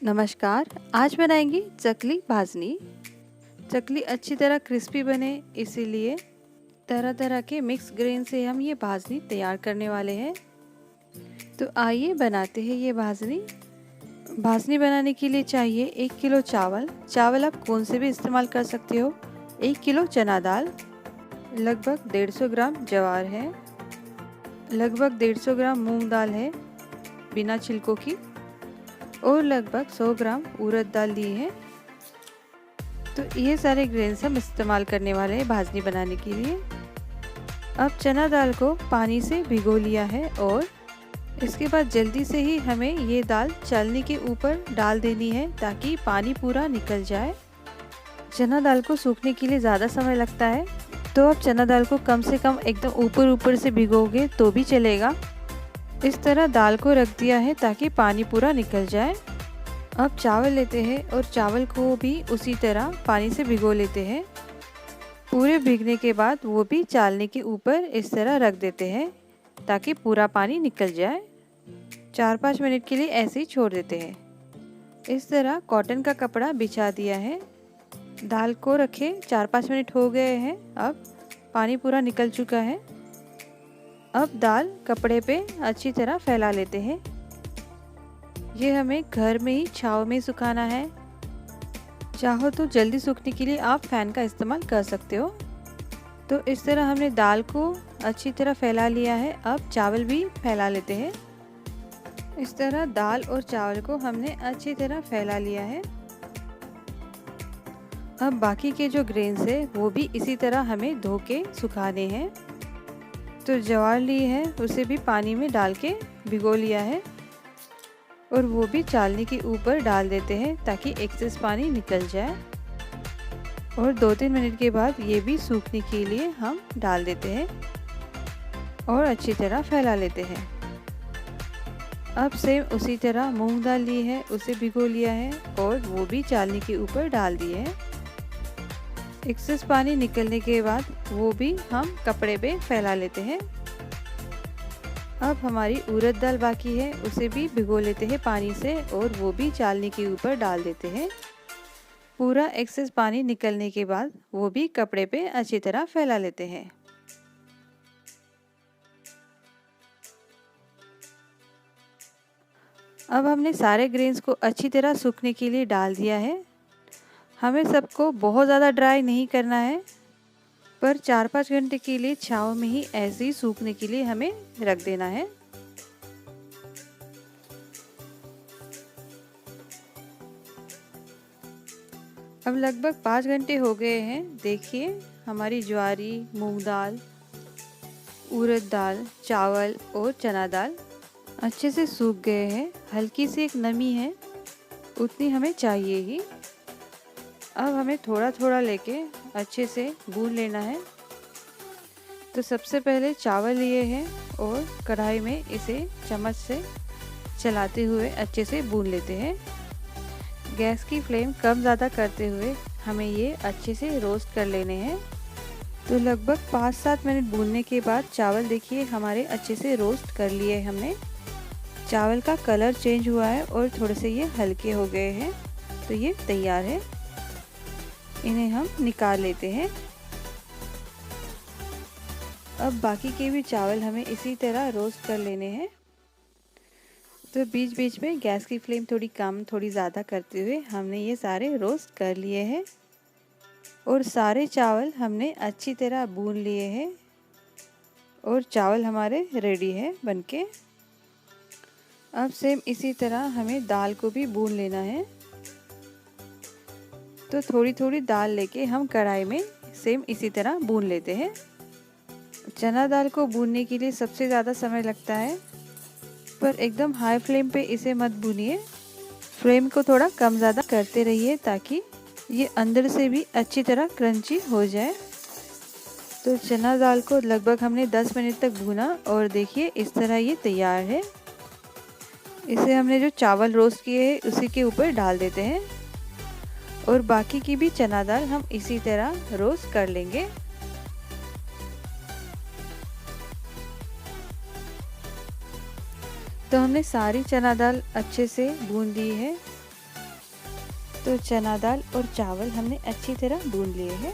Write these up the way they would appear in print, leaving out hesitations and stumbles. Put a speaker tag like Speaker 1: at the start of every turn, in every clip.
Speaker 1: नमस्कार। आज बनाएंगे चकली भाजनी। चकली अच्छी तरह क्रिस्पी बने इसीलिए तरह तरह के मिक्स ग्रेन से हम ये भाजनी तैयार करने वाले हैं। तो आइए बनाते हैं ये भाजनी। भाजनी बनाने के लिए चाहिए 1 किलो चावल। चावल आप कौन से भी इस्तेमाल कर सकते हो। 1 किलो चना दाल, लगभग 150 ग्राम ज्वार है, लगभग 150 ग्राम मूंग दाल है बिना छिलकों की, और लगभग 100 ग्राम उड़द दाल ली है। तो ये सारे ग्रेन्स हम इस्तेमाल करने वाले हैं भाजनी बनाने के लिए। अब चना दाल को पानी से भिगो लिया है और इसके बाद जल्दी से ही हमें ये दाल चालनी के ऊपर डाल देनी है ताकि पानी पूरा निकल जाए। चना दाल को सूखने के लिए ज़्यादा समय लगता है, तो आप चना दाल को कम से कम एकदम ऊपर ऊपर से भिगोगे तो भी चलेगा। इस तरह दाल को रख दिया है ताकि पानी पूरा निकल जाए। अब चावल लेते हैं और चावल को भी उसी तरह पानी से भिगो लेते हैं। पूरे भीगने के बाद वो भी चालनी के ऊपर इस तरह रख देते हैं ताकि पूरा पानी निकल जाए। 4-5 मिनट के लिए ऐसे ही छोड़ देते हैं। इस तरह कॉटन का कपड़ा बिछा दिया है। दाल को रखे 4-5 मिनट हो गए हैं। अब पानी पूरा निकल चुका है। अब दाल कपड़े पे अच्छी तरह फैला लेते हैं। ये हमें घर में ही छांव में सुखाना है। चाहो तो जल्दी सूखने के लिए आप फैन का इस्तेमाल कर सकते हो। तो इस तरह हमने दाल को अच्छी तरह फैला लिया है। अब चावल भी फैला लेते हैं। इस तरह दाल और चावल को हमने अच्छी तरह फैला लिया है। अब बाकी के जो ग्रेन्स है वो भी इसी तरह हमें धो के सुखाने हैं। तो ज्वार ली है, उसे भी पानी में डाल के भिगो लिया है और वो भी चालनी के ऊपर डाल देते हैं ताकि एक्सेस पानी निकल जाए। और 2-3 मिनट के बाद ये भी सूखने के लिए हम डाल देते हैं और अच्छी तरह फैला लेते हैं। अब सेम उसी तरह मूंग दाल ली है, उसे भिगो लिया है और वो भी चालनी के ऊपर डाल दिए हैं। एक्सेस पानी निकलने के बाद वो भी हम कपड़े पे फैला लेते हैं। अब हमारी उड़द दाल बाकी है, उसे भी भिगो लेते हैं पानी से और वो भी चालनी के ऊपर डाल देते हैं। पूरा एक्सेस पानी निकलने के बाद वो भी कपड़े पे अच्छी तरह फैला लेते हैं। अब हमने सारे ग्रेन्स को अच्छी तरह सूखने के लिए डाल दिया है। हमें सबको बहुत ज़्यादा ड्राई नहीं करना है, पर 4-5 घंटे के लिए छांव में ही ऐसे ही सूखने के लिए हमें रख देना है। अब लगभग 5 घंटे हो गए हैं। देखिए हमारी ज्वारी, मूंग दाल, उड़द दाल, चावल और चना दाल अच्छे से सूख गए हैं। हल्की सी एक नमी है, उतनी हमें चाहिए ही। अब हमें थोड़ा थोड़ा लेके अच्छे से भून लेना है। तो सबसे पहले चावल लिए हैं और कढ़ाई में इसे चम्मच से चलाते हुए अच्छे से भून लेते हैं। गैस की फ्लेम कम ज़्यादा करते हुए हमें ये अच्छे से रोस्ट कर लेने हैं। तो लगभग 5-7 मिनट भूनने के बाद चावल देखिए हमारे अच्छे से रोस्ट कर लिए हमने। चावल का कलर चेंज हुआ है और थोड़े से ये हल्के हो गए हैं। तो ये तैयार है, इन्हें हम निकाल लेते हैं। अब बाकी के भी चावल हमें इसी तरह रोस्ट कर लेने हैं। तो बीच बीच में गैस की फ्लेम थोड़ी कम थोड़ी ज़्यादा करते हुए हमने ये सारे रोस्ट कर लिए हैं और सारे चावल हमने अच्छी तरह भून लिए हैं और चावल हमारे रेडी है बनके। अब सेम इसी तरह हमें दाल को भी भून लेना है। तो थोड़ी थोड़ी दाल लेके हम कढ़ाई में सेम इसी तरह भून लेते हैं। चना दाल को भूनने के लिए सबसे ज़्यादा समय लगता है, पर एकदम हाई फ्लेम पे इसे मत भूनिए। फ्लेम को थोड़ा कम ज़्यादा करते रहिए ताकि ये अंदर से भी अच्छी तरह क्रंची हो जाए। तो चना दाल को लगभग हमने 10 मिनट तक भूना और देखिए इस तरह ये तैयार है। इसे हमने जो चावल रोस्ट किए हैं उसी के ऊपर डाल देते हैं और बाकी की भी चना दाल हम इसी तरह रोस्ट कर लेंगे। तो हमने सारी चना दाल अच्छे से भून ली है तो चना दाल और चावल हमने अच्छी तरह भून लिए हैं।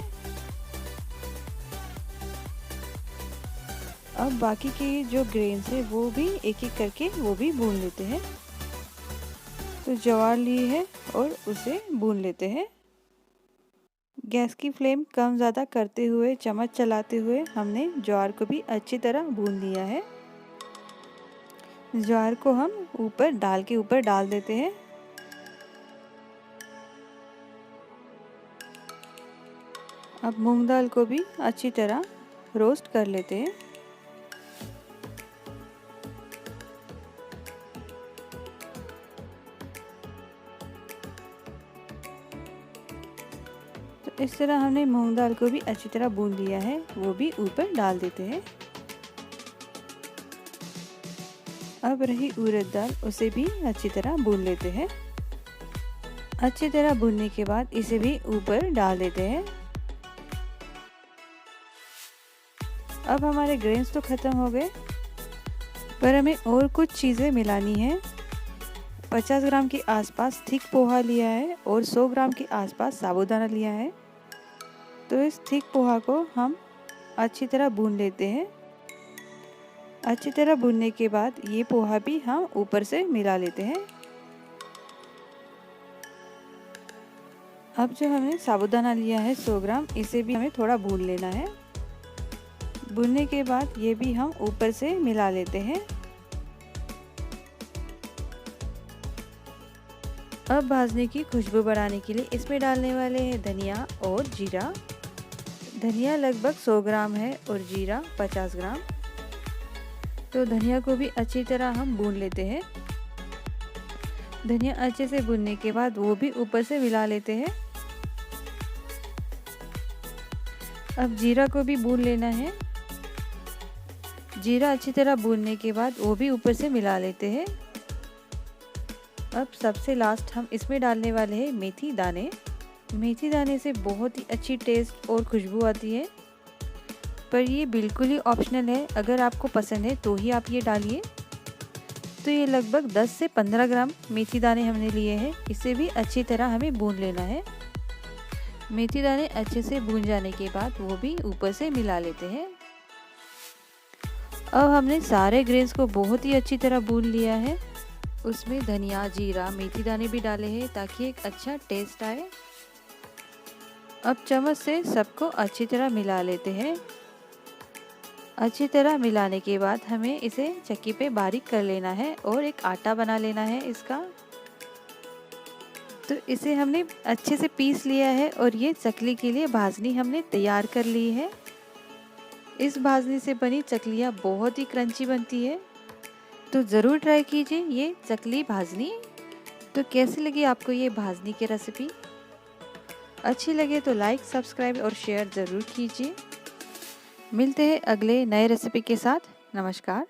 Speaker 1: अब बाकी के जो ग्रेन्स है वो भी एक एक करके वो भी भून लेते हैं। तो ज्वार लिए है और उसे भून लेते हैं। गैस की फ्लेम कम ज़्यादा करते हुए चम्मच चलाते हुए हमने ज्वार को भी अच्छी तरह भून लिया है। ज्वार को हम ऊपर डाल देते हैं। अब मूंग दाल को भी अच्छी तरह रोस्ट कर लेते हैं। तो इस तरह हमने मूंग दाल को भी अच्छी तरह भून लिया है, वो भी ऊपर डाल देते हैं। अब रही उड़द दाल, उसे भी अच्छी तरह भून लेते हैं। अच्छी तरह भूनने के बाद इसे भी ऊपर डाल देते हैं। अब हमारे ग्रेन्स तो ख़त्म हो गए, पर हमें और कुछ चीज़ें मिलानी है। 50 ग्राम के आसपास थिक पोहा लिया है और 100 ग्राम के आसपास साबूदाना लिया है। तो इस थिक पोहा को हम अच्छी तरह भून लेते हैं। अच्छी तरह भूनने के बाद ये पोहा भी हम ऊपर से मिला लेते हैं। अब जो हमने साबूदाना लिया है 100 ग्राम, इसे भी हमें थोड़ा भून लेना है। भूनने के बाद ये भी हम ऊपर से मिला लेते हैं। अब भाजने की खुशबू बढ़ाने के लिए इसमें डालने वाले हैं धनिया और जीरा। धनिया लगभग 100 ग्राम है और जीरा 50 ग्राम। तो धनिया को भी अच्छी तरह हम भून लेते हैं। धनिया अच्छे से भूनने के बाद वो भी ऊपर से मिला लेते हैं। अब जीरा को भी भून लेना है। जीरा अच्छी तरह भूनने के बाद वो भी ऊपर से मिला लेते हैं। अब सबसे लास्ट हम इसमें डालने वाले हैं मेथी दाने। मेथी दाने से बहुत ही अच्छी टेस्ट और खुशबू आती है, पर ये बिल्कुल ही ऑप्शनल है। अगर आपको पसंद है तो ही आप ये डालिए। तो ये लगभग 10 से 15 ग्राम मेथी दाने हमने लिए हैं। इसे भी अच्छी तरह हमें भून लेना है। मेथी दाने अच्छे से भून जाने के बाद वो भी ऊपर से मिला लेते हैं। अब हमने सारे ग्रेन्स को बहुत ही अच्छी तरह भून लिया है। उसमें धनिया, जीरा, मेथी दाने भी डाले हैं ताकि एक अच्छा टेस्ट आए। अब चम्मच से सबको अच्छी तरह मिला लेते हैं। अच्छी तरह मिलाने के बाद हमें इसे चक्की पे बारीक कर लेना है और एक आटा बना लेना है इसका। तो इसे हमने अच्छे से पीस लिया है और ये चकली के लिए भाजनी हमने तैयार कर ली है। इस भाजनी से बनी चकलियाँ बहुत ही क्रंची बनती है, तो ज़रूर ट्राई कीजिए ये चकली भाजनी। तो कैसी लगी आपको ये भाजनी की रेसिपी? अच्छी लगे तो लाइक, सब्सक्राइब और शेयर ज़रूर कीजिए। मिलते हैं अगले नए रेसिपी के साथ। नमस्कार।